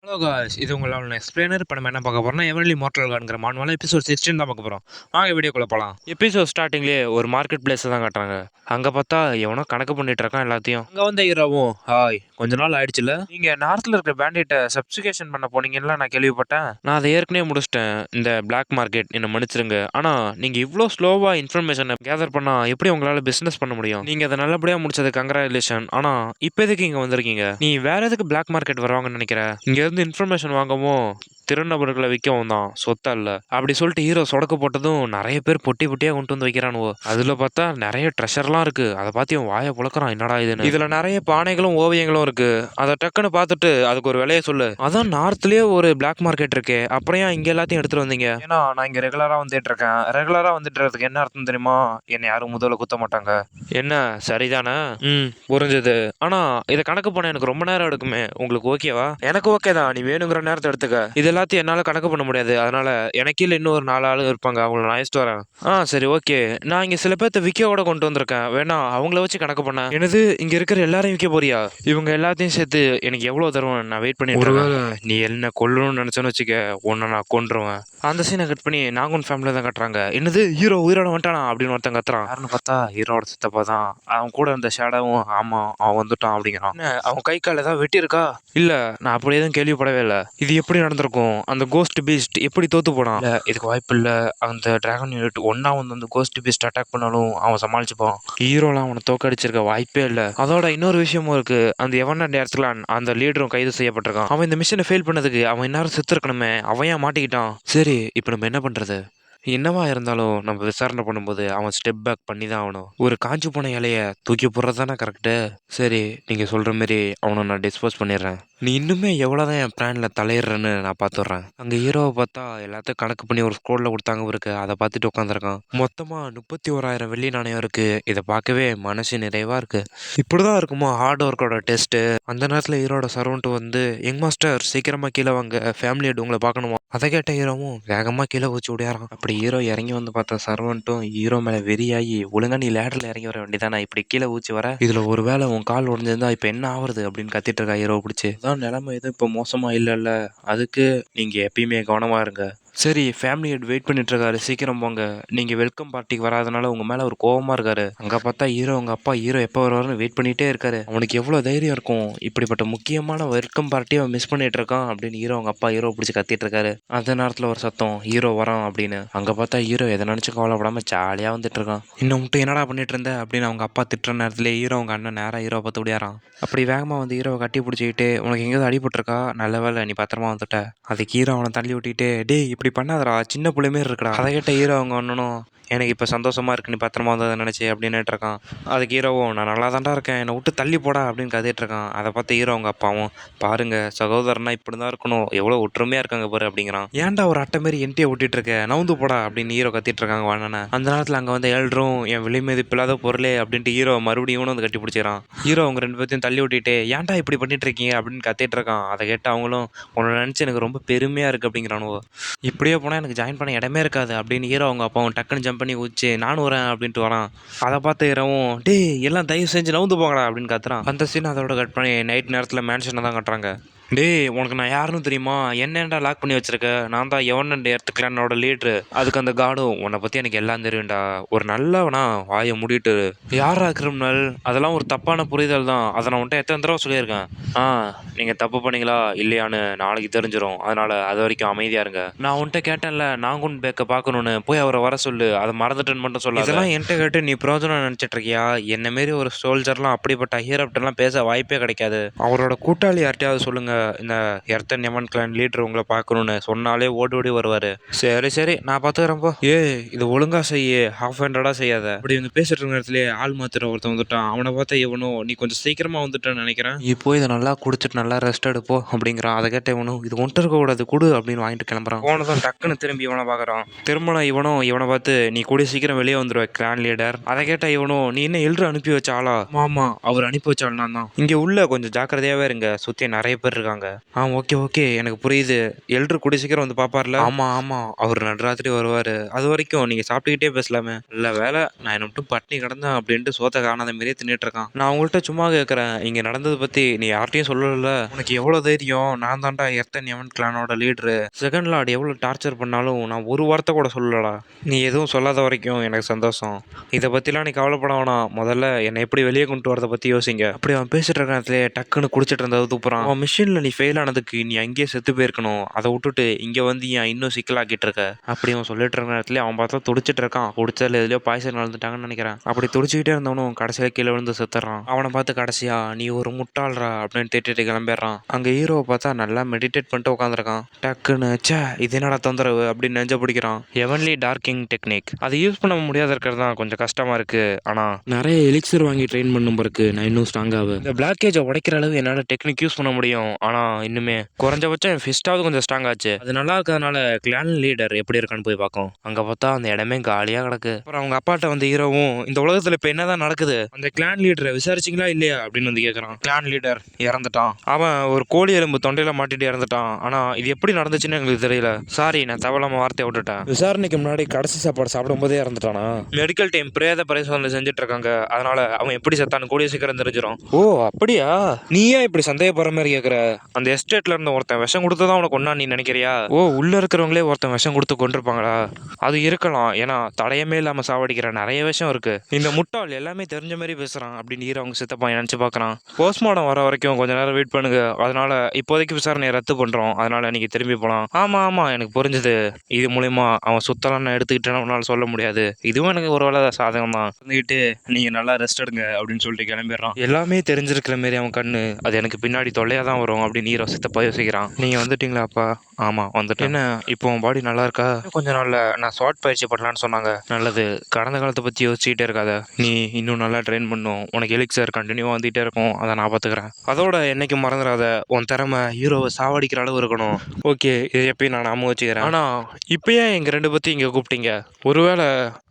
Hello guys, இது உங்களோட explainer. இப்போ நம்ம என்ன பார்க்க போறோம்னா எவர்லி மார்டல் கார்டுங்கிற மாடல் எபிசோட் 16 தான் பார்க்க போகிறோம். வாங்க வீடியோக்குள்ள போகலாம். எபிசோட் ஸ்டார்டிங்லேயே ஒரு மார்க்கெட் பிளேஸ் தான் காட்டுறாங்க. அங்கே பார்த்தா எவனோ கணக்கு பண்ணிட்டு இருக்கான் எல்லாத்தையும். அங்கே வந்த ஹீரோவும், ஹாய், கொஞ்ச நாள் ஆயிடுச்சுல, நீங்கள் நார்த்தில் இருக்கிற பேண்டிட்டை சப்ஸ்டிகேஷன் பண்ண போனீங்கன்னா நான் கேள்விப்பட்டேன். நான் அதை ஏற்கனவே முடிச்சிட்டேன். இந்த பிளாக் மார்க்கெட் என்னை மன்னிச்சிருங்க. ஆனால் நீங்கள் இவ்வளோ ஸ்லோவாக இன்ஃபர்மேஷனை கேதர் பண்ணால் எப்படி உங்களால் பிஸ்னஸ் பண்ண முடியும்? நீங்கள் அதை நல்லபடியாக முடிச்சது கங்க்ராச்சுலேஷன். ஆனால் இப்போ எதுக்கு இங்கே வந்திருக்கீங்க? நீ வேற எதுக்கு பிளாக் மார்க்கெட் வருவாங்கன்னு நினைக்கிற? இங்க இருந்து இன்ஃபர்மேஷன் வாங்கவும் திருநபர்களை விற்கவும் தான், சொத்தா இல்ல. அப்படி சொல்லிட்டு ஹீரோ சொடக்கு போட்டதும் நிறைய பேர் பொட்டி பொட்டியா கொண்டு வந்து வைக்கிறானுவோ. அதுல பார்த்தா நிறைய ட்ரெஷர்லாம் இருக்கு. அதை பார்த்து இவன் வாயை புழக்கிறான், என்னடா இதுன்னு. இதுல நிறைய பானைகளும் ஓவியங்களும் இருக்கு. அதை டக்குன்னு பார்த்துட்டு அதுக்கு ஒரு விலையை சொல்லு. அதான் நார்த்லயே ஒரு பிளாக் மார்க்கெட் இருக்கே, அப்புறம் ஏன் இங்க எல்லாத்தையும் எடுத்துட்டு வந்தீங்க? ஏன்னா நான் இங்க ரெகுலரா வந்துட்டு இருக்கேன். ரெகுலரா வந்துட்டு இருக்கிறதுக்கு என்ன அர்த்தம் தெரியுமா? என்னை யாரும் முதல்ல குத்த மாட்டாங்க. என்ன சரிதானே? புரிஞ்சது. ஆனா இதை கணக்கு பண்ண எனக்கு ரொம்ப நேரம் எடுக்குமே. உங்களுக்கு ஓகேவா? எனக்கு ஓகே தான். நீ வேணுங்கிற நேரத்தை எடுத்துக்க. இது எல்லாத்தையும் என்னால கணக்கு பண்ண முடியாது. அதனால எனக்கு கீழே இன்னும் ஒரு 4 ஆளு இருப்பாங்க. அவங்கள நான் அழைச்சிட்டு வரேன். சரி, ஓகே. நான் இங்க சில பேர்த்த விக்கோட கொண்டு வந்திருக்கேன். வேணா அவங்கள வச்சு கணக்கு பண்ண. எனது இங்க இருக்கிற எல்லாரையும் விற்க போறியா? இவங்க எல்லாத்தையும் சேர்த்து எனக்கு எவ்வளவு தருவேன்? நான் வெயிட் பண்ணிட்டு இருக்கேன். நீ என்ன கொல்லணும்னு நினைச்சேன்னு வச்சுக்க, உன்னை நான் கொன்றுவேன். அந்த சீனை கட் பண்ணி நாகூன் ஃபேமிலி தான் கட்டுறாங்க. என்னது, ஹீரோ உயிரோட வந்துட்டானா அப்படின்னு ஒருத்தன் கத்துறான். யாருன்னு பார்த்தா ஹீரோட சித்தப்பா தான். அவன் கூட இருந்த ஷேடோவும், ஆமா அவன் வந்துட்டான் அப்படிங்கிறான். அவன் கை கால் ஏதாவது வெட்டி இருக்கா? இல்ல, நான் அப்படி எதுவும் கேள்விப்படவே இல்லை. இது எப்படி நடந்திருக்கும்? அந்த கோஸ்ட் பீஸ்ட் எப்படி தோத்து போனான்? இல்ல, இதுக்கு வாய்ப்பு இல்ல. அந்த டிராகன் யூனிட் ஒன்னா வந்து அந்த கோஸ்ட் பீஸ்ட் அட்டாக் பண்ணாலும் அவன் சமாளிச்சுப்பான். ஹீரோலாம் அவனை தோக்கடிச்சிருக்க வாய்ப்பே இல்ல. அதோட இன்னொரு விஷயமும் இருக்கு. அந்த எவன டேர்ஸ்லான் அந்த லீடரும் கைது செய்யப்பட்டிருக்கான். அவன் இந்த மிஷனை ஃபெயில் பண்ணதுக்கு அவன் இந்நேரம் செத்து இருக்கணுமே. அவன் ஏன் மாட்டிக்கிட்டான்? சரி, இப்போ நம்ம என்ன பண்றது? என்னவா இருந்தாலும் நம்ம விசாரணை பண்ணும்போது அவன் ஸ்டெப் பேக் பண்ணி தான் ஆகணும். ஒரு காஞ்சு போன இலைய தூக்கி போடுறது தானே கரெக்டு. சரி, நீங்க சொல்ற மாதிரி அவனை நான் டிஸ்போஸ் பண்ணிடுறேன். நீ இன்னுமே எவ்வளோதான் என் பிளான்ல தலையிடுறேன்னு நான் பார்த்துடுறேன். அங்கே ஹீரோவை பார்த்தா எல்லாத்தையும் கணக்கு பண்ணி ஒரு ஸ்கோர்ல கொடுத்தாங்க இருக்கு. அதை பார்த்துட்டு உட்காந்துருக்கான். மொத்தமா 31,000 வெள்ளி நாணயம் இருக்கு. இதை பார்க்கவே மனசு நிறைவா இருக்கு. இப்படிதான் இருக்குமோ ஹார்ட் ஒர்க்கோட டெஸ்ட். அந்த நேரத்தில் ஹீரோட சர்வன்ட் வந்து, யங் மாஸ்டர் சீக்கிரமா கீழே வாங்க, ஃபேமிலி ஹெட் உங்களை பார்க்கணுமா? அதை கேட்ட ஹீரோவும் வேகமா கீழே வச்சு ஓடியாரான். அப்படி ஹீரோ இறங்கி வந்து பார்த்த சர்வன்ட்டும் ஹீரோ மேல வெறியாகி, ஒழுங்கா நீ லேடர்ல இறங்கி வர வேண்டியதானே, இப்படி கீழே ஊச்சி வர, இதுல ஒரு வேளை உன் கால் உடஞ்சிருந்தா இப்ப என்ன ஆகுறது அப்படின்னு கத்திட்டு இருக்கா ஹீரோ பிடிச்சி. அதான் நிலைமை எதுவும் இப்போ மோசமா இல்லைல்ல, அதுக்கு நீங்க எப்பயுமே கவனமா இருங்க. சரி, ஃபேமிலி ஹெட் வெயிட் பண்ணிட்டு இருக்காரு, சீக்கிரம் போங்க. நீங்க வெல்கம் பார்ட்டிக்கு வராதனால உங்க மேல ஒரு கோவமா இருக்காரு. அங்க பார்த்தா ஹீரோ உங்க அப்பா ஹீரோ எப்போ வருவாருன்னு வெயிட் பண்ணிட்டே இருக்காரு. அவனுக்கு எவ்வளவு தைரியம் இருக்கும்? இப்படிப்பட்ட முக்கியமான வெல்கம் பார்ட்டியை அவன் மிஸ் பண்ணிட்டு இருக்கான் அப்படின்னு ஹீரோ உங்க அப்பா ஹீரோ பிடிச்சி கத்திட்டு இருக்காரு. அந்த நேரத்துல ஒரு சத்தம், ஹீரோ வரான் அப்படின்னு. அங்க பார்த்தா ஹீரோ எதை நினைச்சு கவலைப்படாம ஜாலியா வந்துட்டு இருக்கான். இன்னும் மட்டும் என்னடா பண்ணிட்டு இருந்த அப்படின்னு அவங்க அப்பா திட்டுற நேரத்துல ஹீரோ உங்க அண்ணன் நேரா ஹீரோ பார்த்து ஓடியாரான். அப்படி வேகமா வந்து ஹீரோவை கட்டி பிடிச்சிக்கிட்டு, உனக்கு எங்கேயாவது அடிபட்டிருக்கா? நல்ல வேலை நீ பத்திரமா வந்துட்ட. அதுக்கு ஹீரோ அவனை தள்ளி விட்டுட்டு, டேய் இப்படி பண்ணாதடா, சின்ன புள்ளை மாரி இருக்குடா. அதை கேட்ட ஹீரோ அவங்க ஒன்றும், எனக்கு இப்போ சந்தோஷமா இருக்கு நீ பத்திரமா வந்ததை நினச்சி அப்படின்னு இருக்கான். அதுக்கு ஹீரோவும், நான் நல்லா தான்டா இருக்கேன், என்னை விட்டு தள்ளி போடா அப்படின்னு கத்திட்டு இருக்கான். அதை பார்த்து ஹீரோ அவங்க அப்பாவும், பாருங்க சகோதரனா இப்படி தான் இருக்கணும், எவ்வளோ ஒற்றுமையா இருக்காங்க பாரு அப்படிங்கிறான். ஏன்டா ஒரு அட்டை மாரி என்கிட்டயே விட்டுட்டு இருக்க, நவுந்து போடா அப்படின்னு ஹீரோ கத்திட்டு இருக்காங்க வாணனை. அந்த நேரத்தில் அங்கே வந்து ஏழ்ரும், என் விலை மதிப்பில்லாத பொருளே அப்படின்ட்டு ஹீரோ மறுபடியும் இவனும் வந்து கட்டி பிடிச்சிடறான். ஹீரோ அவங்க ரெண்டு பேர்த்தையும் தள்ளி விட்டுட்டு, ஏன்டா இப்படி பண்ணிட்டு இருக்கீங்க அப்படின்னு கத்திட்டு இருக்கான். அதை கேட்டு அவங்களும், உன்னை நினச்சி எனக்கு ரொம்ப பெருமையா இருக்கு அப்படிங்கிறானுவோ. இப்படியே போனால் எனக்கு ஜாயின் பண்ண இடமே இருக்காது அப்படின்னு ஹீரோ அவங்க அப்பாவும் டக்குன்னு ஜம்ப் பண்ணி குதிச்சு, நானும் வரேன் அப்படின்ட்டு வரான். அதை பார்த்து ஹீரோவும், டேய் எல்லாம் தயவு செஞ்சு நவுந்து போங்கடா அப்படின்னு கத்துறான். அந்த சீன் அதோட கட் பண்ணி நைட் நேரத்தில் மேன்ஷனை தான் கட்டுறாங்க. டேய் உனக்கு நான் யாருன்னு தெரியுமா? என்னடா லாக் பண்ணி வச்சிருக்க? நான் தான் எவன் எடுத்துக்கலான்னோட லீட்ரு. அதுக்கு அந்த கார்டும், உன்னை பற்றி எனக்கு எல்லாம் தெரியும்டா, ஒரு நல்லவனா வாயை மூடிட்டு. யாரா கிரிமினல்? அதெல்லாம் ஒரு தப்பான புரிதல் தான். அதை நான் உன்ட்ட எத்தனை தடவை சொல்லியிருக்கேன். நீங்கள் தப்பு பண்ணீங்களா இல்லையான்னு நாளைக்கு தெரிஞ்சிடும். அதனால் அது வரைக்கும் அமைதியாக இருங்க. நான் உன்ட்ட கேட்டேன்ல நாகுன் பேக்கை பார்க்கணுன்னு, போய் அவரை வர சொல்லு. அதை மறந்துட்டேன்னு மட்டும் சொல்ல. இதெல்லாம் என்கிட்ட கேட்டு நீ பிரயோஜனம் நினச்சிட்டு இருக்கியா? என்ன மாரி ஒரு சோல்ஜர்லாம் அப்படிப்பட்ட ஹீரோப்டெல்லாம் பேச வாய்ப்பே கிடைக்காது. அவரோட கூட்டாளி யார்ட்டையாவது சொல்லுங்க, இந்த எர்த்தன் யமன் கிளான் லீடர் உங்களை பார்க்கணுன்னு சொன்னாலே ஓடி ஓடி வருவார். சரி சரி, நான் பார்த்துக்கிறேன்ப்போ. இது ஒழுங்கா செய்ய, ஹாஃப் ஹேண்டடாக செய்யாத. அப்படி இவங்க பேசிட்டு இருக்க நேரத்துலேயே ஆள் மாத்திர ஒருத்தன் வந்துட்டான். அவனை பார்த்தா இவனும், நீ கொஞ்சம் சீக்கிரமாக வந்துட்டான்னு நினைக்கிறேன், இப்போ இதை நல்லா குடிச்சிட்டு நல்லா ரெஸ்ட் எடுப்போ அப்படிங்கிறான். அதை கேட்ட இவனும், இது ஒன்ட்டு இருக்கக்கூடாது கொடு அப்படின்னு வாங்கிட்டு கிளம்புறான். போனதும் டக்குன்னு திரும்பி இவனை பார்க்குறான். திருமணம் இவனும் இவனை பார்த்து, நீ கூடிய சீக்கிரம் வெளியே வந்துடுவேன் கிளான் லீடர். அதை கேட்ட இவனும், நீ என்ன எல்ரு அனுப்பி வச்ச ஆளா? ஆமா, அவர் அனுப்பி வச்ச ஆள் நான் தான். இங்கே உள்ள கொஞ்சம் ஜாக்கிரதையாகவே இருங்க, சுற்றி நிறைய பேர் இருக்காங்க இருக்காங்க. ஓகே ஓகே, எனக்கு புரியுது. எல்டர் கூடிய சீக்கிரம் வந்து பார்ப்பார்ல? ஆமாம், அவர் நடுராத்திரி வருவார். அது வரைக்கும் நீங்கள் சாப்பிட்டுக்கிட்டே பேசலாமே. இல்லை வேலை, நான் என்ன மட்டும் பட்னி கிடந்தேன் அப்படின்ட்டு சோத்தை காணாத மாரியே தின்னுட்டு இருக்கான். நான் உங்கள்கிட்ட சும்மா கேட்குறேன், இங்கே நடந்ததை பற்றி நீ யார்ட்டையும் சொல்லல. உனக்கு எவ்வளோ தைரியம்? நான் தான்டா எர்த்தன் எவன் கிளானோட லீடரு. செகண்ட் லார்ட் எவ்வளோ டார்ச்சர் பண்ணாலும் நான் ஒரு வார்த்தை கூட சொல்லலடா. நீ எதுவும் சொல்லாத வரைக்கும் எனக்கு சந்தோஷம். இதை பற்றிலாம் நீ கவலைப்பட வேணாம். முதல்ல என்னை எப்படி வெளியே கொண்டு வரதை பற்றி யோசிங்க. அப்படி அவன் பேசிட்டு இருக்க நேரத்திலே டக்குன்னு குடிச்சிட்டு இருந்தது துப்புறான். அவன் மிஷினில் நீ ஃபெயில் ஆனதுக்கு நீ அங்கேயே செத்து போயிருக்கணும். அதை விட்டுட்டு இங்கே வந்து ஏன் இன்னும் சிக்கலாக்கிட்டு இருக்க? அப்படி அவன் சொல்லிட்டு இருக்க நேரத்துல அவன் பார்த்தா துடிச்சிட்டு இருக்கான். குடிச்சதுல எதுலையோ பாய்சன் கலந்துட்டாங்கன்னு நினைக்கிறேன். அப்படி துடிச்சிக்கிட்டே இருந்தவனும் கடைசியில் கீழே விழுந்து செத்துறான். அவனை பார்த்து கடைசியா நீ ஒரு முட்டாள்ரா அப்படின்னு திட்டிட்டு கிளம்பிடுறான். அங்கே ஹீரோவை பார்த்தா நல்லா மெடிடேட் பண்ணிட்டு உட்காந்துருக்கான். டக்குன்னு ச்சே இது என்னடா தொந்தரவு அப்படின்னு நெஞ்ச பிடிக்கிறான். எவன்லி டார்க்கிங் டெக்னிக் அது யூஸ் பண்ண முடியாத இருக்கிறது தான் கொஞ்சம் கஷ்டமா இருக்கு. ஆனா நிறைய எலிக்சர் வாங்கி ட்ரெயின் பண்ணும் பிறகு நான் இன்னும் ஸ்ட்ராங்காக இந்த பிளாக்கேஜை உடைக்கிற அளவு என்னால் டெக்னிக் யூஸ் பண்ண முடியும். ஆனா இன்னுமே குறைஞ்சபட்சம் என் ஃபிஸ்டாவது கொஞ்சம் ஸ்ட்ராங் ஆச்சு. அது நல்லா இருக்கிறதுனால கிளான் லீடர் எப்படி இருக்கான்னு போய் பார்க்கும். அங்க பார்த்தா அந்த இடமே காலியா கிடக்கு. அப்புறம் அவங்க அப்பாட்ட வந்து ஹீரோவும் இந்த உலகத்துல இப்ப என்னதான் நடக்குது, அந்த கிளான் லீடரை விசாரிச்சிங்களா இல்லையா அப்படின்னு வந்து கேட்கறான். கிளான் லீடர் இறந்துட்டான். அவன் ஒரு கோழி எலும்பு தொண்டையில மாட்டிட்டு இறந்துட்டான். ஆனா இது எப்படி நடந்துச்சுன்னு எங்களுக்கு தெரியல. சாரி, நான் தவறாம வார்த்தையை விட்டுட்டேன். விசாரணைக்கு முன்னாடி கடைசி சாப்பாடு சாப்பிடும் போதே இறந்துட்டானா? மெடிக்கல் டீம் பிரேத பரிசோதனை செஞ்சுட்டு இருக்காங்க. அதனால அவன் எப்படி செத்தான்னு கூடிய சீக்கிரம் தெரிஞ்சிடும். ஓ அப்படியா? நீ ஏன் இப்படி சந்தேகப்படுற மாதிரி கேட்குற? அந்த எஸ்டேட்ல இருந்த ஒருத்தன் விஷம் கொடுத்து தான் உனக்கு கொண்டா நீ நினைக்கிறியா? ஓ உள்ள இருக்கிறவங்களே ஒருத்தன் விஷம் கொடுத்து கொண்டிருப்பாங்களா? அது இருக்கலாம். ஏன்னா தடையமே இல்லாம சாவடிக்கிற நிறைய விஷயம் இருக்கு. இந்த முட்டாள் எல்லாமே தெரிஞ்ச மாதிரி பேசுறான் அப்படின்னு ஹீரோ அவங்க சித்தப்பா நினைச்சு பார்க்கறான். போஸ்ட்மார்டம் வர வரைக்கும் கொஞ்ச நேரம் வெயிட் பண்ணுங்க. அதனால இப்போதைக்கு விசாரணையை ரத்து பண்றோம். அதனால நீங்க திரும்பி போலாம். ஆமா எனக்கு புரிஞ்சுது. இது மூலியமா அவன் சுத்தலாம் நான் எடுத்துக்கிட்டேன்னு சொல்ல முடியாது. இதுவும் எனக்கு ஒரு வேலை சாதகம் தான். இருந்துகிட்டு நீங்க நல்லா ரெஸ்ட் எடுங்க அப்படின்னு சொல்லிட்டு கிளம்பிடுறான். எல்லாமே தெரிஞ்சிருக்கிற மாதிரி அவன் கண்ணு அது எனக்கு பின்னாடி தொல்லையா தான் வரும் அப்படின்னு ஹீரோ சித்தப்பா யோசிக்கிறான். நீங்க வந்துட்டீங்களாப்பா? ஆமா வந்துட்டேன். என்ன இப்போ உன் பாடி நல்லா இருக்கா? கொஞ்ச நாள்ல நான் ஷார்ட் பயிற்சி பண்ணலான்னு சொன்னாங்க. நல்லது. கடந்த காலத்தை பத்தி யோசிச்சுட்டே இருக்காத. நீ இன்னும் நல்லா ட்ரெயின் பண்ணும். உனக்கு எலிக்சர் கண்டினியூவா வந்துட்டே இருக்கும். அதை நான் பாத்துக்கிறேன். அதோட என்னைக்கு மறந்துடாத, உன் திறமை ஹீரோவை சாவடிக்கிற அளவு இருக்கணும். ஓகே, இதை எப்பயும் நான் ஞாபகம் வச்சுக்கிறேன். ஆனா இப்போ ஏன் எங்க ரெண்டு பத்தி இங்க கூப்பிட்டீங்க? ஒருவேளை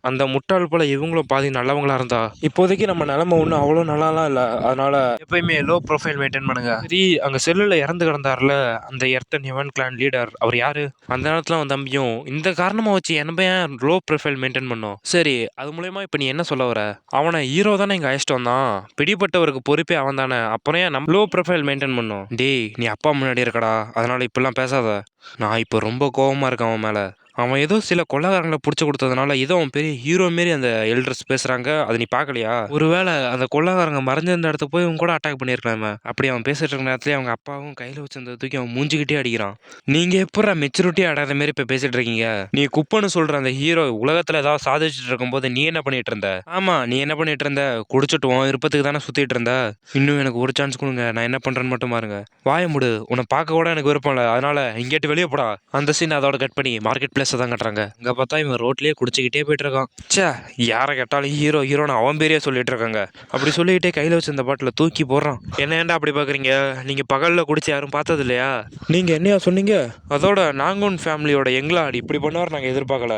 அந்த முட்டாள் போல இவங்களும் பாதி நல்லவங்களா இருந்தா இப்போதைக்கு நம்ம நிலைமை ஒன்றும் அவ்வளோ நல்லாலாம் இல்லை. அதனால எப்பயுமே லோ ப்ரொஃபைல் மெயின்டைன் பண்ணுங்க. சரி, அங்கே செல்லில் இறந்து கிடந்தாருல அந்த எர்த்தன் எவன் கிளான் லீடர், அவர் யாரு? அந்த நேரத்தில் அவன் தம்பியும் இந்த காரணமாக வச்சு என்ன ஏன் லோ ப்ரொஃபைல் மெயின்டைன் பண்ணும்? சரி, அது மூலயமா இப்போ நீ என்ன சொல்ல வர? அவனை ஹீரோ தானே இங்கே அழைச்சிட்டு வந்தான். பிடிப்பட்டவருக்கு பொறுப்பே அவன் தானே. அப்புறம் ஏன் நம்ம லோ ப்ரொஃபைல் மெயின்டைன் பண்ணும்? டேய் நீ அப்பா முன்னாடி இருக்கடா, அதனால இப்பெல்லாம் பேசாத. நான் இப்போ ரொம்ப கோவமாக இருக்கேன் அவன் மேலே. அவன் ஏதோ சில கொள்ளக்காரங்களை பிடிச்சி கொடுத்ததுனால ஏதோ அவன் பெரிய ஹீரோ மாரி அந்த எல்டர்ஸ் பேசுறாங்க. அது நீ பார்க்கலையா? ஒருவேளை அந்த கொள்ளக்காரங்க மறைஞ்சிருந்த இடத்த போய் அவங்க கூட அட்டாக் பண்ணியிருக்கலாமே. அப்படி அவன் பேசிட்டு இருக்க நேரத்துலேயே அவங்க அப்பாவும் கையில் வச்சிருந்த தூக்கி அவன் மூஞ்சிக்கிட்டே அடிக்கிறான். நீங்க எப்போ மெச்சூரிட்டி அடாத மாரி இப்போ பேசிட்டு இருக்கீங்க? நீ குப்பன்னு சொல்ற அந்த ஹீரோ உலகத்தில் ஏதாவது சாதிச்சுட்டு இருக்கும்போது நீ என்ன பண்ணிட்டு இருந்த? ஆமா, நீ என்ன பண்ணிட்டு இருந்த? குடிச்சிட்டு உன் விருப்பத்துக்கு தானே சுத்திட்டு இருந்த. இன்னும் எனக்கு ஒரு சான்ஸ் கொடுங்க, நான் என்ன பண்றேன்னு மட்டும் பாருங்க. வாய முடு, உன்னை பார்க்க கூட எனக்கு விருப்பம் இல்லை. அதனால இங்கேட்டு வெளியே போடா. அந்த சீன் அதோட கட் பண்ணி மார்க்கெட் பிளேஸ் தான் கட்டுறாங்க. இங்க பார்த்தா இவன் ரோட்லயே குடிச்சிக்கிட்டே போயிட்டு இருக்கான். சே, யாரை கேட்டாலும் ஹீரோன்னு அவன் பேரே சொல்லிட்டு இருக்காங்க. அப்படி சொல்லிக்கிட்டே கையில வச்சிருந்த பாட்டில தூக்கி போடுறான். என்ன ஏன்டா அப்படி பாக்குறீங்க? நீங்க பகல்ல குடிச்சு யாரும் பார்த்தது இல்லையா? நீங்க என்னையா சொன்னீங்க? அதோட நாங்கூன் ஃபேமிலியோட எங்களாடி இப்படி பண்ணுவார் நாங்க எதிர்பார்க்கல.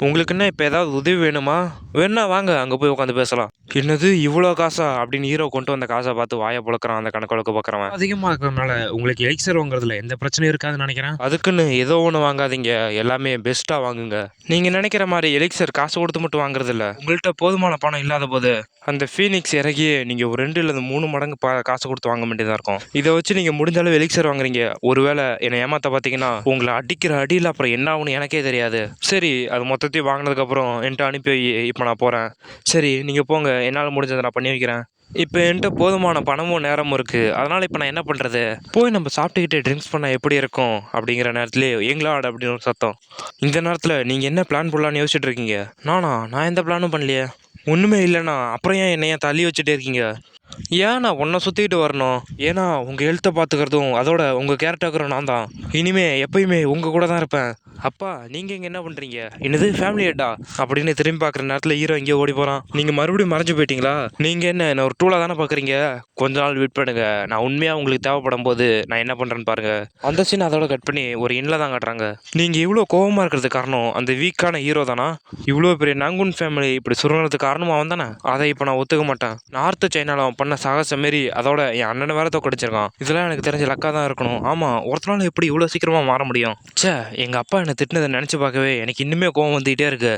உங்களுக்கு என்ன இப்ப ஏதாவது உதவி வேணுமா? வேணா வாங்க அங்க போய் உட்காந்து பேசலாம். என்னது இவ்வளோ காசா அப்படின்னு ஹீரோ கொண்டு வந்த காசை பார்த்து வாயை புழக்கிறான் அந்த கணக்கு பார்க்குறவன். அதிகமாக இருக்கிறதுனால உங்களுக்கு எலிக்சர் வாங்குறதுல எந்த பிரச்சனையும் இருக்காதுன்னு நினைக்கிறேன். அதுக்குன்னு ஏதோ ஒன்று வாங்காதீங்க, எல்லாமே பெஸ்ட்டாக வாங்குங்க. நீங்கள் நினைக்கிற மாதிரி எலிக்சர் காசு கொடுத்து மட்டும் வாங்குறது இல்லை. உங்கள்கிட்ட போதுமான பணம் இல்லாத போது அந்த ஃபீனிக்ஸ் இறங்கியே நீங்கள் ஒரு 2 இல்லது 3 மடங்கு காசு கொடுத்து வாங்க வேண்டியதாக இருக்கும். இதை வச்சு நீங்கள் முடிஞ்ச அளவு எலிக்சர் வாங்குறீங்க. ஒருவேளை என்னை ஏமாத்த பார்த்தீங்கன்னா உங்களை அடிக்கிற அடியில் அப்புறம் என்ன ஆகுன்னு எனக்கே தெரியாது. சரி, அது மொத்தத்தையும் வாங்கினதுக்கப்புறம் என்கிட்ட அனுப்பி இப்போ நான் போகிறேன். சரி நீங்கள் போங்க, என்னால் முடிஞ்சதை நான் பண்ணி வைக்கிறேன். இப்போ என்கிட்ட போதுமான பணமும் நேரமும் இருக்குது. அதனால் இப்போ நான் என்ன பண்ணுறது? போய் நம்ம சாப்பிட்டுக்கிட்டே ட்ரிங்க்ஸ் பண்ணால் எப்படி இருக்கும் அப்படிங்கிற நேரத்துலேயே எங்களாட அப்படின்னு ஒரு சத்தம். இந்த நேரத்தில் நீங்கள் என்ன பிளான் பண்ணலான்னு யோசிச்சுட்டு இருக்கீங்க? நான் எந்த பிளானும் பண்ணலையே. ஒன்றுமே இல்லைண்ணா. அப்புறம் ஏன் என்னைய தள்ளி வச்சுட்டே இருக்கீங்க? ஏன் நான் உன்னை சுற்றிக்கிட்டு வரணும்? ஏன்னா உங்கள் ஹெல்த்தை பார்த்துக்கிறதும் அதோட உங்கள் கேரக்டரும் நான் தான். இனிமே எப்பயுமே உங்கள் கூட தான் இருப்பேன். அப்பா நீங்கள் இங்கே என்ன பண்ணுறீங்க? என்னது ஃபேமிலி ஹெட்டா அப்படின்னு திரும்பி பார்க்குற நேரத்தில் ஹீரோ எங்கேயோ ஓடி போகிறான். நீங்கள் மறுபடியும் மறைஞ்சு போயிட்டீங்களா? நீங்கள் என்ன ஒரு டூலாக தானே பார்க்குறீங்க? கொஞ்ச நாள் வெயிட் பண்ணுங்க, நான் உண்மையாக உங்களுக்கு தேவைப்படும் போது நான் என்ன பண்ணுறேன்னு பாருங்க. அந்த சீன் அதோட கட் பண்ணி ஒரு இன்ல தான் காட்டுறாங்க. நீங்கள் இவ்வளோ கோவமாக இருக்கிறது காரணம் அந்த வீக்கான ஹீரோ தானா? இவ்வளோ பெரிய நாங்குன் ஃபேமிலி இப்படி சுருங்கிறதுக்கு காரணம் அவன் தானே? அதை இப்போ நான் ஒத்துக்க மாட்டேன். நார்த்து சைனாவில் அவன் பண்ண சாகசம் மாரி அதோட என் அண்ணனை வேற தோக்கடிச்சிருக்கான். இதெல்லாம் எனக்கு தெரிஞ்ச லக்கா தான் இருக்கணும். ஆமாம், ஒருத்தனால எப்படி இவ்வளோ சீக்கிரமாக மாற முடியும்? ச்சே, எங்கள் அப்பா என்னை திட்டினதை நினச்சி பார்க்கவே எனக்கு இன்னுமே கோவம் வந்துகிட்டே இருக்கு.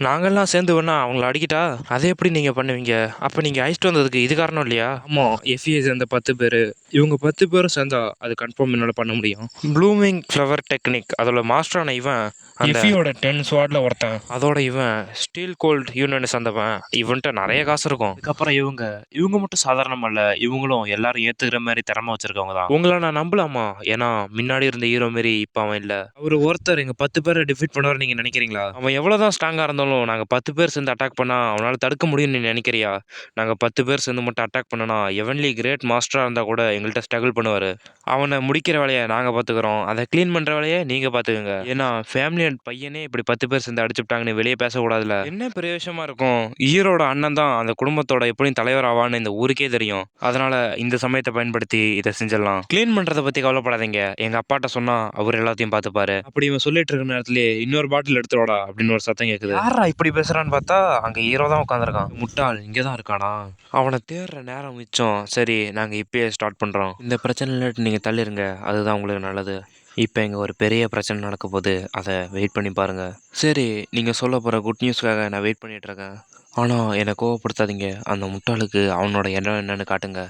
நாங்கள்லாம் சேர்ந்து வேணா அவங்கள அடிக்கிட்டா அதை எப்படி நீங்கள் பண்ணுவீங்க? அப்போ நீங்கள் அழைச்சிட்டு வந்ததுக்கு இது காரணம் இல்லையா? ஆமாம், எஃப்இஏ சேர்ந்த 10 பேர், இவங்க 10 பேரும் சேர்ந்தா அது கன்ஃபார்ம் என்னால் பண்ண முடியும். ப்ளூமிங் ஃப்ளவர் டெக்னிக் அதோட மாஸ்டரான இவன் எஃப்இயோட 10 ஸ்வாட்ல ஒருத்தன், அதோட இவன் ஸ்டீல் கோல்ட் யூனியன் சேர்ந்தவன். இவன்ட்ட நிறைய காசு இருக்கும். அதுக்கப்புறம் இவங்க மட்டும் சாதாரணம் அல்ல, இவங்களும் எல்லாரும் ஏற்றுக்கிற மாதிரி திறமை வச்சிருக்கவங்க தான். உங்களை நான் நம்பலாமா? ஏன்னா முன்னாடி இருந்த ஹீரோ மாரி இப்போ அவன் இல்லை. அவர் ஒருத்தர் எங்கள் 10 பேரை டிஃபீட் பண்ணுவார் நீங்கள் நினைக்கிறீங்களா? அவன் எவ்வளோதான் ஸ்ட்ராங்காக இருந்தாலும் நாங்கள் 10 பேர் சேர்ந்து அட்டாக் பண்ணால் அவனால் தடுக்க முடியும்னு நீ நினைக்கிறியா? நாங்கள் 10 பேர் சேர்ந்து மட்டும் அட்டாக் பண்ணனா எவன்லி கிரேட் மாஸ்டராக இருந்தால் கூட எங்கள்கிட்ட ஸ்ட்ரகிள் பண்ணுவார். அவனை முடிக்கிற வேலையை நாங்கள் பார்த்துக்குறோம், அதை க்ளீன் பண்ணுற வேலையை நீங்கள் பார்த்துக்கோங்க. ஏன்னா ஃபேமிலி அண்ட் பையனே இப்படி 10 பேர் சேர்ந்து அடிச்சுட்டாங்கன்னு வெளியே பேசக்கூடாதுல. என்ன பெரிய விஷயமா இருக்கும்? ஈரோட அண்ணன் தான் அந்த குடும்பத்தோட எப்படியும் தலைவர் ஆவான்னு இந்த ஊருக்கே தெரியும். அதனால இந்த சமயத்தை பயன்படுத்தி இதை செஞ்சிடலாம். க்ளீன் பண்ணுறதை பற்றி கவலைப்படாதீங்க, எங்கள் அப்பாட்ட சொன்னால் அவர் எல்லாத்தையும் பார்த்துப்பாரு. அப்படி இவன் சொல்லிட்டு இருக்க நேரத்திலே இன்னொரு பாட்டில் எடுத்துடா அப்படின்னு ஒரு சத்தம் கேட்குது. யாரா இப்படி பேசுறான்னு பார்த்தா அங்கே ஹீரோ தான் உட்காந்துருக்கான். முட்டாள் இங்கே தான் இருக்கானா? அவனை தேடுற நேரம் மிச்சம். சரி, நாங்கள் இப்பயே ஸ்டார்ட் பண்ணுறோம். இந்த பிரச்சனையில நீங்கள் தள்ளிருங்க, அதுதான் உங்களுக்கு நல்லது. இப்போ இங்கே ஒரு பெரிய பிரச்சனை நடக்க போகுது, அதை வெயிட் பண்ணி பாருங்கள். சரி, நீங்கள் சொல்ல போகிற குட் நியூஸ்க்காக நான் வெயிட் பண்ணிகிட்ருக்கேன். ஆனால் என்னை கோவப்படுத்தாதீங்க, அந்த முட்டாளுக்கு அவனோட எண்ணம் என்னன்னு காட்டுங்க.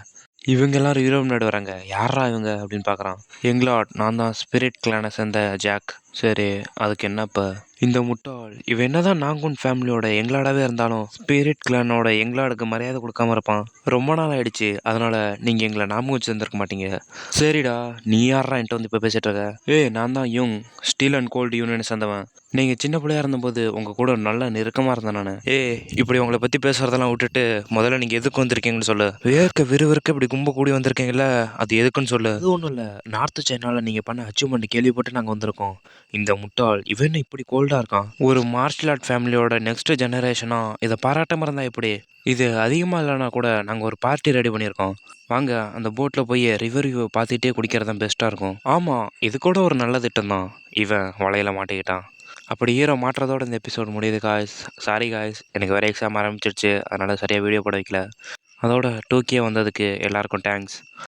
இவங்க எல்லாரும் ஹீரோ முன்னாடி வராங்க. யாரா இவங்க அப்படின்னு பார்க்குறான். எங்களாட், நான் தான் ஸ்பிரிட் கிளானை சேர்ந்த ஜாக். சரி, அதுக்கு என்ன இப்போ? இந்த முட்டாள் இவன் என்னதான் நாங்குன் ஃபேமிலியோட எங்களாடாவே இருந்தாலும் ஸ்பிரிட் கிளானோட எங்களாடுக்கு மரியாதை கொடுக்காம இருப்பான். ரொம்ப நாள் ஆயிடுச்சு, அதனால நீங்கள் எங்களை ஞாபகம் வச்சு தந்திருக்க மாட்டீங்க. சரிடா, நீ யாரா என்கிட்ட வந்து இப்போ பேசிட்டு இருக்க? நான் தான் யூங், ஸ்டீல் அண்ட் கோல்டு யூனியன் சேர்ந்தவன். நீங்கள் சின்ன பிள்ளையா இருந்தபோது உங்கள் கூட நல்ல நெருக்கமாக இருந்தேன் நான். இப்படி உங்களை பற்றி பேசுகிறதெல்லாம் விட்டுட்டு முதல்ல நீங்கள் எதுக்கு வந்திருக்கீங்கன்னு சொல்லு. விறுவிறுக்க இப்படி கும்ப கூடி வந்திருக்கீங்களா, அது எதுக்குன்னு சொல்லு. அது ஒன்றும் இல்லை, நார்த்து சைனாவில் நீங்கள் பண்ண அச்சீவ்மெண்ட் கேள்விப்பட்டு நாங்கள் வந்திருக்கோம். இந்த முட்டாள் இவன் இப்படி கோல்டாக இருக்கான். ஒரு மார்ஷல் ஆர்ட் ஃபேமிலியோட நெக்ஸ்ட் ஜெனரேஷனாக இதை பாராட்டாமல் இருந்தால் எப்படி? இது அதிகமாக இல்லைனா கூட நாங்கள் ஒரு பார்ட்டி ரெடி பண்ணியிருக்கோம். வாங்க, அந்த போட்டில் போய் ரிவர் வியூவை பார்த்துட்டே குடிக்கிறது தான் பெஸ்ட்டாக இருக்கும். ஆமாம், இது கூட ஒரு நல்ல திட்டம் தான். இவன் வலையில் மாட்டிக்கிட்டான். அப்படி ஹீரோ மாட்டுறதோட இந்த எபிசோட் முடியுது காய்ஸ். சாரி காய்ஸ், எனக்கு வேறு எக்ஸாம் ஆரம்பிச்சிருச்சு, அதனால் சரியாக வீடியோ போட வைக்கல. அதோட 2K வந்ததுக்கு எல்லாருக்கும் தேங்க்ஸ்.